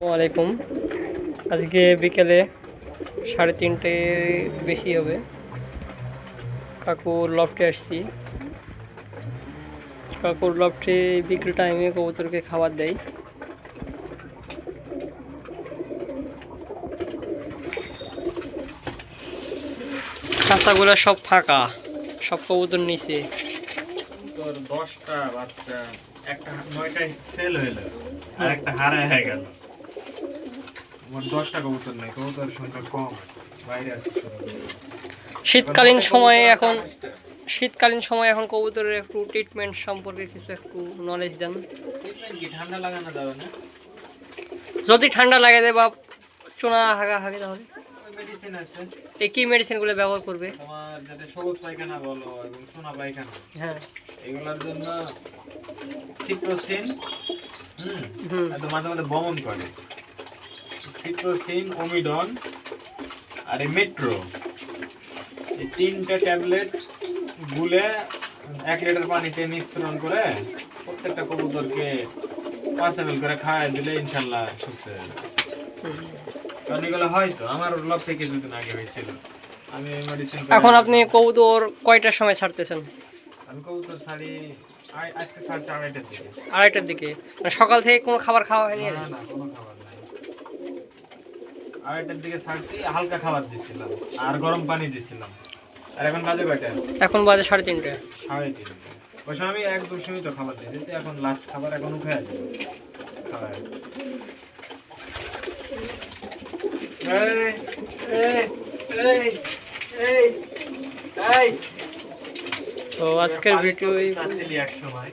ওয়ালাইকুম। আজকে বিকেলে 3:30 বেশি হবে, কাকুর লফটে আসছি। কাকুর লফটে বিকেল টাইমে কবুতরকে খাবার দেয়। খাঁচাগুলো সব ফাঁকা, সব কবুতর নিচে। তোর 10টা বাচ্চা, একটা 9টা সেল হইলো আর একটা হারায় হয়ে গেল। আমার 10টা কবুতর নাই, কবুতরের সংখ্যা কম, বাইরে আছে সব। শীতকালীন সময় এখন কবুতরের একটু ট্রিটমেন্ট সম্পর্কে কিছু একটু নলেজ দেন। ট্রিটমেন্ট কি ঠান্ডা লাগানো যাবে না? যদি ঠান্ডা লাগে দেয় বা চোনা হাগে তাহলে মেডিসিন আছে। এই কি মেডিসিনগুলো ব্যবহার করবে? তোমার যাতে সবুজ পায়খানা বলো এবং সোনা পায়খানা, হ্যাঁ, এগুলোর জন্য সিপ্রোসিন, আর মাঝে মাঝে বমন করে সিপ্রোসিন, ওমিডন আর এই মেট্রো, এই 3টে ট্যাবলেট গুলে 1 লিটার পানিতে মিশ্রণ করে প্রত্যেকটা কবুতরকে 5 ml করে খাওয়াই দিলে ইনশাল্লাহ সুস্থ হয়ে যাবে। কারণ এগুলো হয়তো আমার লব থেকে কিছুদিন আগে হয়েছিল। আমি মেডিসিন এখন আপনি কবুতর কয়টার সময় ছাড়তেছেন? আমি কবুতর ছাড়ি আজকে 2:30টার দিকে। 2:30টার দিকে? মানে সকাল থেকে কোনো খাবার খাওয়া হয়নি? না না, কোনো খাবার নাই। 2:30টার দিকে ছাড়ছি, হালকা খাবার দিছিলাম আর গরম পানি দিছিলাম। আর এখন বাজে কয়টা? এখন বাজে 3:30। 3:30। ওই সময় আমি 1-2 সীমিত খাবার দিয়েছি, তো এখন লাস্ট খাবার এখন উঠে যাবে খাবার। তো আজকের ভিডিও এক সময়